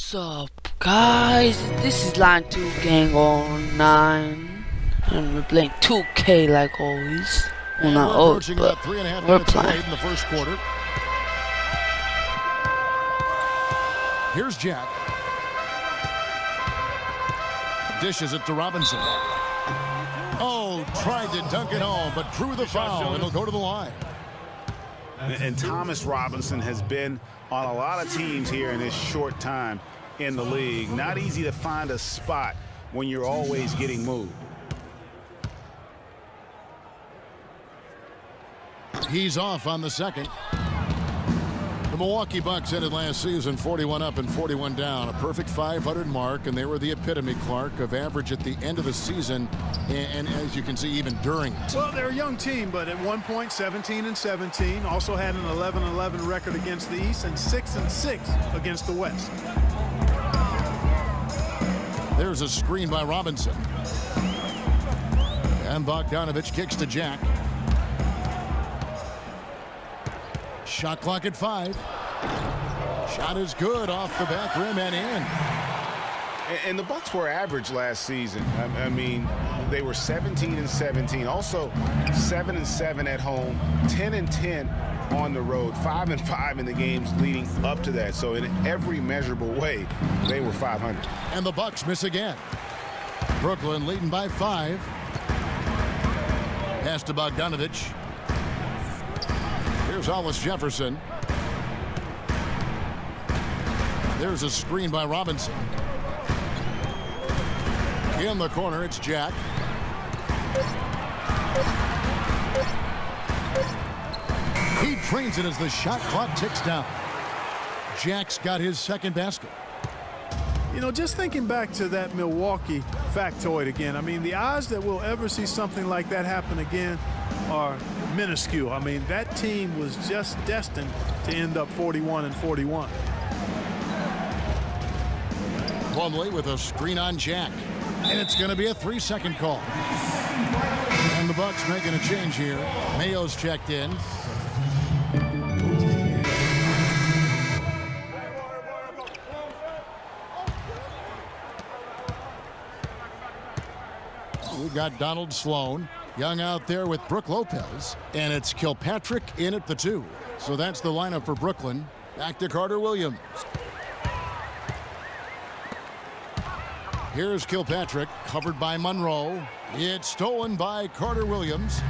What's up, guys? This is Line 2 Gang Online, and we're playing 2K like always. Well, not always, but we're playing. In the first quarter. Here's Jack. Dishes it to Robinson. Oh, tried to dunk it home, but drew the foul, and he'll go to the line. And Thomas Robinson has been on a lot of teams here in his short time in the league. Not easy to find a spot when you're always getting moved. He's off on the second. The Milwaukee Bucks ended last season 41 up and 41 down, a perfect 500 mark, and they were the epitome, Clark, of average at the end of the season, and as you can see, even during it. Well, they're a young team, but at one point 17-17, also had an 11-11 record against the East and 6-6 against the West. There's a screen by Robinson. And Bogdanovich kicks to Jack. Shot clock at 5. Shot is good off the back rim and in. And the Bucks were average last season. I mean, they were 17-17, also 7-7 at home, 10-10 on the road, 5-5 in the games leading up to that. So in every measurable way, they were 500. And the Bucks miss again. Brooklyn leading by 5. Pass to Bogdanovich. Here's Hollis Jefferson. There's a screen by Robinson. In the corner, it's Jack. He drains it as the shot clock ticks down. Jack's got his second basket. You know, just thinking back to that Milwaukee factoid again, I mean, the odds that we'll ever see something like that happen again are minuscule. I mean, that team was just destined to end up 41-41. Plumlee with a screen on Jack. And it's going to be a 3-second call. And the Bucks making a change here. Mayo's checked in. We got Donald Sloan. Young out there with Brook Lopez. And it's Kilpatrick in at the 2. So that's the lineup for Brooklyn. Back to Carter Williams. Here's Kilpatrick, covered by Monroe. It's stolen by Carter Williams.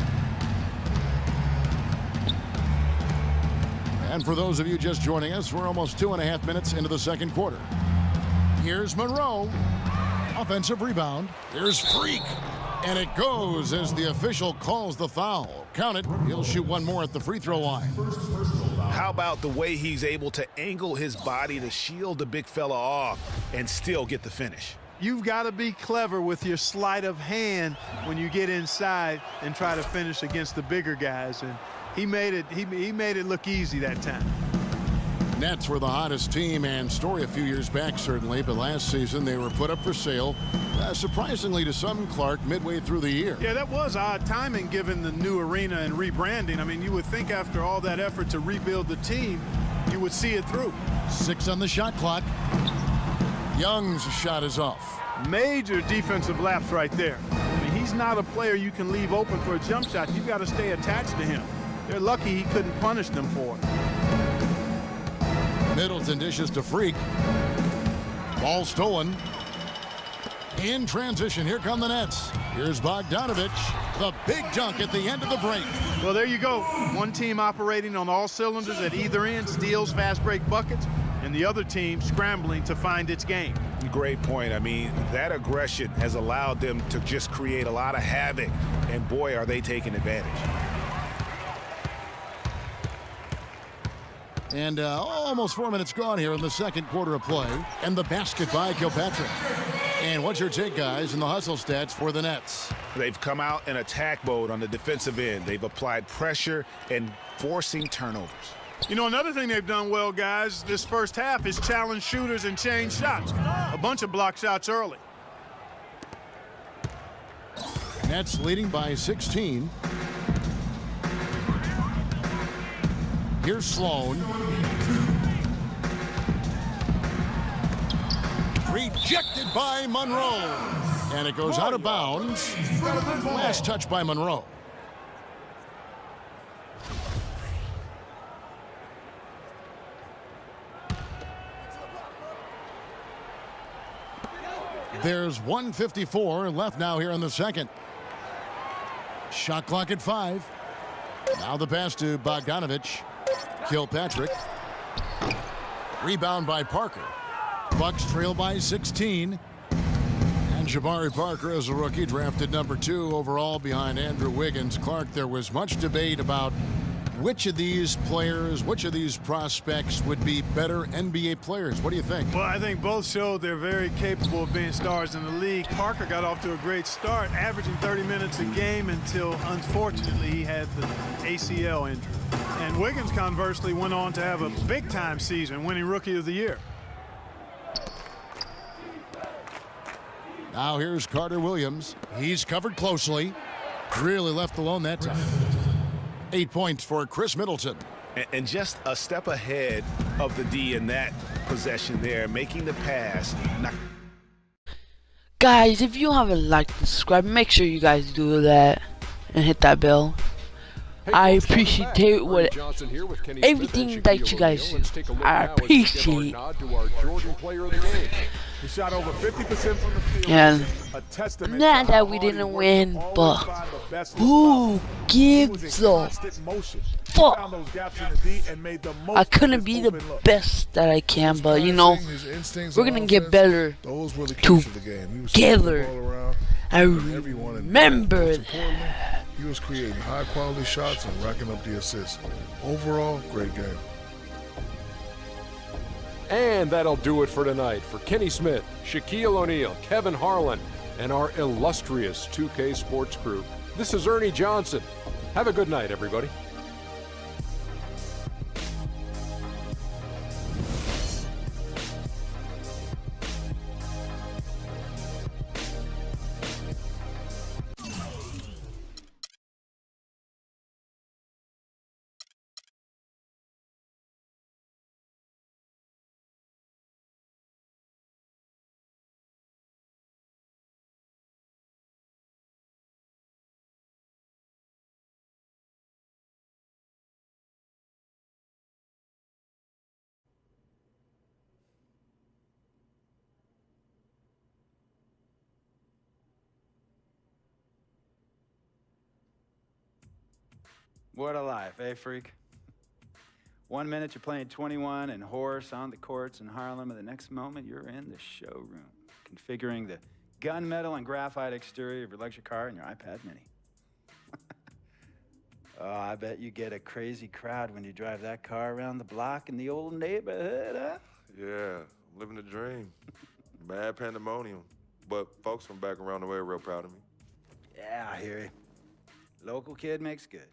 And for those of you just joining us, we're almost 2.5 minutes into the second quarter. Here's Monroe. Offensive rebound. Here's Freak. And it goes as the official calls the foul. Count it. He'll shoot one more at the free throw line. How about the way he's able to angle his body to shield the big fella off and still get the finish? You've got to be clever with your sleight of hand when you get inside and try to finish against the bigger guys. And he made it look easy that time. Nets were the hottest team and story a few years back, certainly, but last season they were put up for sale, surprisingly to some, Clark, midway through the year. Yeah, that was odd timing given the new arena and rebranding. I mean, you would think after all that effort to rebuild the team, you would see it through. 6 on the shot clock. Young's shot is off. Major defensive lapse right there. I mean, he's not a player you can leave open for a jump shot. You've got to stay attached to him. They're lucky he couldn't punish them for it. Middleton dishes to Freak. Ball stolen. In transition, here come the Nets. Here's Bogdanovich. The big dunk at the end of the break. Well, there you go. One team operating on all cylinders at either end, steals, fast break buckets, and the other team scrambling to find its game. Great point. I mean, that aggression has allowed them to just create a lot of havoc, and boy, are they taking advantage. And almost 4 minutes gone here in the second quarter of play. And the basket by Kilpatrick. And what's your take, guys, in the hustle stats for the Nets? They've come out in attack mode on the defensive end. They've applied pressure and forcing turnovers. You know, another thing they've done well, guys, this first half is challenge shooters and change shots. A bunch of block shots early. Nets leading by 16. Here's Sloan. Rejected by Monroe. And it goes out of bounds. Last touch by Monroe. There's 1:54 left now here in the second. Shot clock at 5. Now the pass to Bogdanovich. Kilpatrick. Rebound by Parker. Bucks trail by 16. And Jabari Parker, as a rookie, drafted number 2 overall behind Andrew Wiggins. Clark, there was much debate about which of these players, which of these prospects would be better NBA players. What do you think? Well, I think both showed they're very capable of being stars in the league. Parker got off to a great start, averaging 30 minutes a game until, unfortunately, he had the ACL injury. And Wiggins, conversely, went on to have a big-time season, winning Rookie of the Year. Now here's Carter Williams. He's covered closely. Really left alone that time. 8 points for Chris Middleton. And just a step ahead of the D in that possession there, making the pass. Guys, if you haven't liked and subscribed, make sure you guys do that and hit that bell. I appreciate everything that you guys do. I appreciate. He shot over 50% from the field. And not that we didn't win, but who gives a fuck? I couldn't be the best that I can, but you know, we're gonna get better together. I remember that. He was creating high-quality shots and racking up the assists. Overall, great game. And that'll do it for tonight. For Kenny Smith, Shaquille O'Neal, Kevin Harlan, and our illustrious 2K Sports crew, this is Ernie Johnson. Have a good night, everybody. What a life, eh, freak? 1 minute you're playing 21 and horse on the courts in Harlem, and the next moment you're in the showroom, configuring the gunmetal and graphite exterior of your luxury car and your iPad mini. Oh, I bet you get a crazy crowd when you drive that car around the block in the old neighborhood, huh? Yeah, I'm living the dream. Bad pandemonium. But folks from back around the way are real proud of me. Yeah, I hear you. Local kid makes good.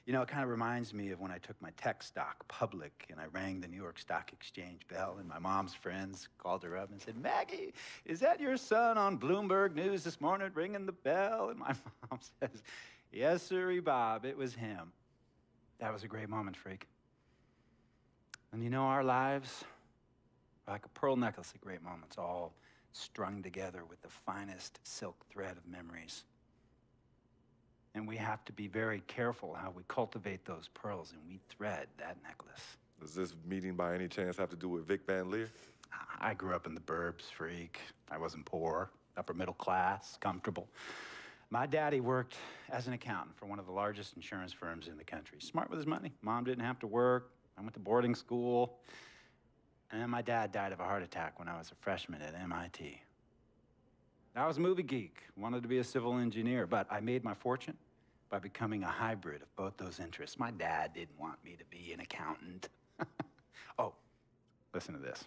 You know, it kind of reminds me of when I took my tech stock public and I rang the New York Stock Exchange bell, and my mom's friends called her up and said, "Maggie, is that your son on Bloomberg News this morning ringing the bell?" And my mom says, "Yes, sirree, Bob, it was him." That was a great moment, freak. And you know, our lives are like a pearl necklace of great moments, all strung together with the finest silk thread of memories. And we have to be very careful how we cultivate those pearls and we thread that necklace. Does this meeting by any chance have to do with Vic Van Leer? I grew up in the burbs, freak. I wasn't poor, upper middle class, comfortable. My daddy worked as an accountant for one of the largest insurance firms in the country. Smart with his money. Mom didn't have to work. I went to boarding school. And my dad died of a heart attack when I was a freshman at MIT. I was a movie geek, wanted to be a civil engineer, but I made my fortune by becoming a hybrid of both those interests. My dad didn't want me to be an accountant. Oh, listen to this.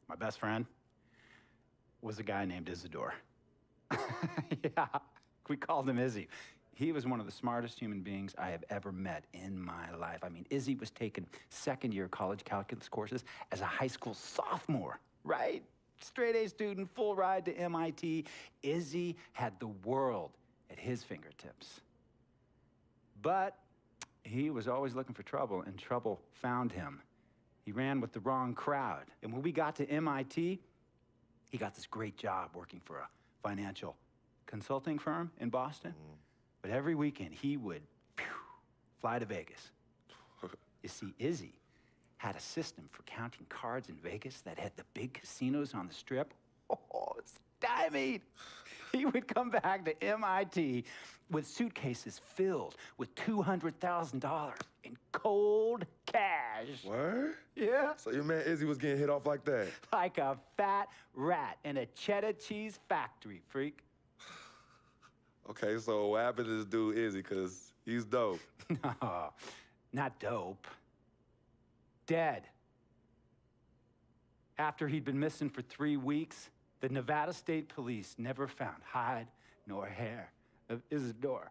My best friend was a guy named Isidore. Yeah, we called him Izzy. He was one of the smartest human beings I have ever met in my life. I mean, Izzy was taking second-year college calculus courses as a high school sophomore, right? Straight-A student, full ride to MIT. Izzy had the world at his fingertips. But he was always looking for trouble, and trouble found him. He ran with the wrong crowd. And when we got to MIT, He got this great job working for a financial consulting firm in Boston. But every weekend, he would fly to Vegas. You see, Izzy had a system for counting cards in Vegas that had the big casinos on the Strip. Oh, stymied. He would come back to MIT with suitcases filled with $200,000 in cold cash. What? Yeah. So your man Izzy was getting hit off like that? Like a fat rat in a cheddar cheese factory, freak. Okay, so what happened to this dude Izzy? Because he's dope. No, not dope. Dead. After he'd been missing for 3 weeks, the Nevada State Police never found hide nor hair of Isidore.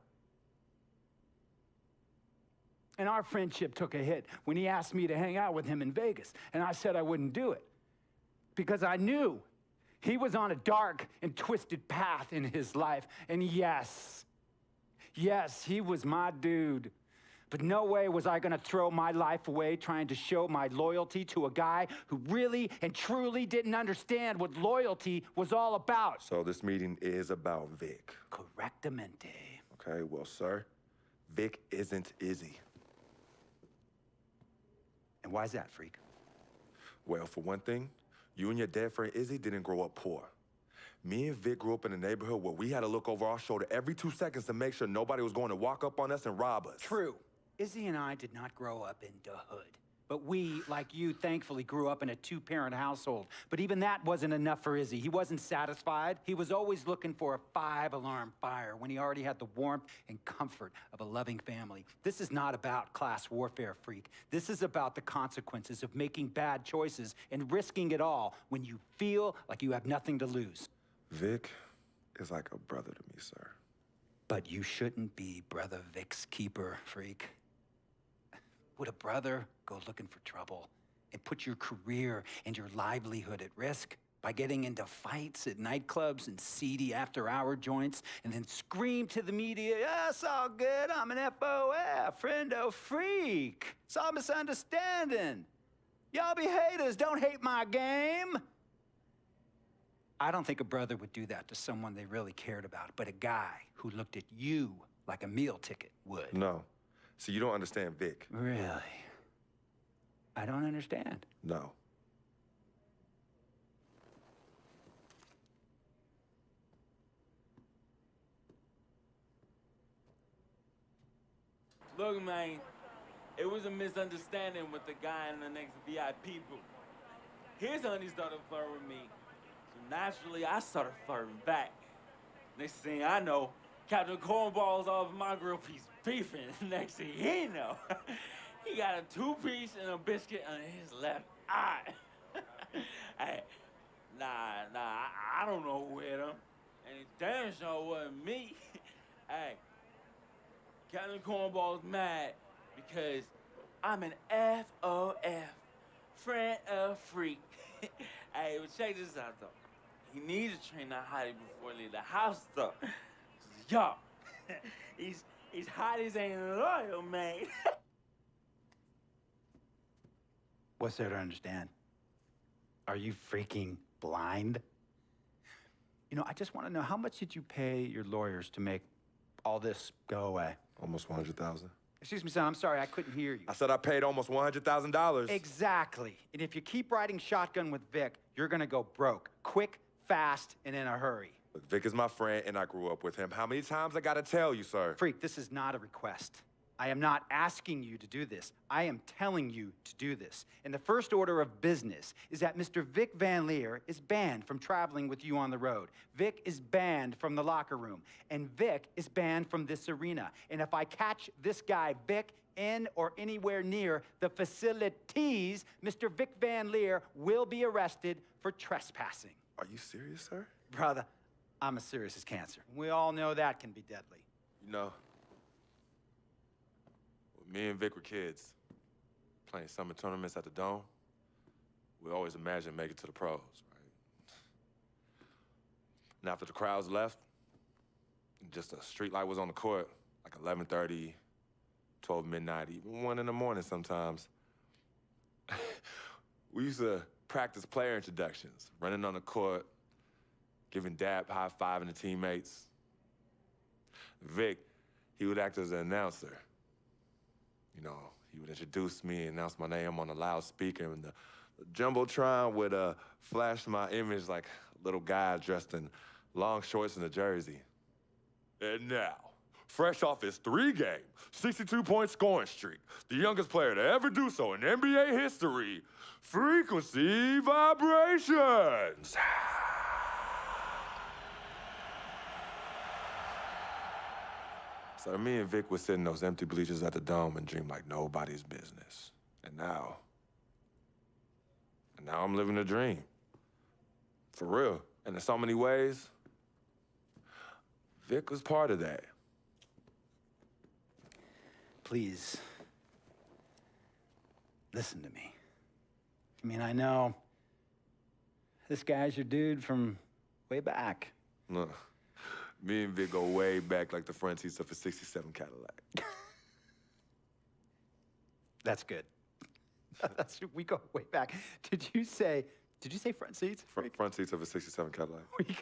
And our friendship took a hit when he asked me to hang out with him in Vegas, and I said I wouldn't do it because I knew he was on a dark and twisted path in his life. And yes, he was my dude. But no way was I gonna throw my life away trying to show my loyalty to a guy who really and truly didn't understand what loyalty was all about. So this meeting is about Vic. Correctamente. Okay, well, sir, Vic isn't Izzy. And why's that, freak? Well, for one thing, you and your dead friend Izzy didn't grow up poor. Me and Vic grew up in a neighborhood where we had to look over our shoulder every 2 seconds to make sure nobody was going to walk up on us and rob us. True. Izzy and I did not grow up in the hood. But we, like you, thankfully grew up in a 2-parent household. But even that wasn't enough for Izzy. He wasn't satisfied. He was always looking for a 5-alarm fire when he already had the warmth and comfort of a loving family. This is not about class warfare, freak. This is about the consequences of making bad choices and risking it all when you feel like you have nothing to lose. Vic is like a brother to me, sir. But you shouldn't be Brother Vic's keeper, freak. Would a brother go looking for trouble and put your career and your livelihood at risk by getting into fights at nightclubs and seedy after-hour joints and then scream to the media, yeah, it's all good, I'm an FOF, friendo freak. It's all misunderstanding. Y'all be haters, don't hate my game. I don't think a brother would do that to someone they really cared about, but a guy who looked at you like a meal ticket would. No. So you don't understand Vic. Really? I don't understand. No. Look, man, it was a misunderstanding with the guy in the next VIP booth. His honey started flirting with me, so naturally I started flirting back. Next thing I know, Captain Cornball's off my grill piece beefing. Next thing he know, he got a 2-piece and a biscuit on his left eye. Hey, I don't know who hit him. And it damn sure wasn't me. Hey, Captain Cornball's mad because I'm an FOF, friend of freak. Hey, but check this out, though. He needs to train that hottie before he leave the house, though. Yo, he's hotties ain't loyal, man. What's there to understand? Are you freaking blind? You know, I just want to know, how much did you pay your lawyers to make all this go away? Almost $100,000. Excuse me, son, I'm sorry, I couldn't hear you. I said I paid almost $100,000. Exactly. And if you keep riding shotgun with Vic, you're gonna go broke. Quick, fast, and in a hurry. Look, Vic is my friend, and I grew up with him. How many times I gotta tell you, sir? Freak, this is not a request. I am not asking you to do this. I am telling you to do this. And the first order of business is that Mr. Vic Van Leer is banned from traveling with you on the road. Vic is banned from the locker room. And Vic is banned from this arena. And if I catch this guy, Vic, in or anywhere near the facilities, Mr. Vic Van Leer will be arrested for trespassing. Are you serious, sir? Brother, I'm as serious as cancer. We all know that can be deadly. You know, when me and Vic were kids, playing summer tournaments at the Dome, we always imagined making it to the pros, right? And after the crowds left, just a street light was on the court, like 11:30, 12 midnight, even 1 in the morning sometimes. We used to practice player introductions, running on the court, giving dab, high-fiving the teammates. Vic, he would act as an announcer. You know, he would introduce me and announce my name on a loudspeaker, and the Jumbotron would flash my image like a little guy dressed in long shorts and a jersey. And now, fresh off his 3-game, 62-point scoring streak, the youngest player to ever do so in NBA history, Frequency Vibrations. So me and Vic would sit in those empty bleachers at the Dome and dream like nobody's business. And now I'm living a dream. For real. And in so many ways, Vic was part of that. Please, listen to me. I mean, I know this guy's your dude from way back. Look, me and Vic go way back like the front seats of a 67 Cadillac. That's good. We go way back. Did you say front seats? Front seats of a 67 Cadillac. We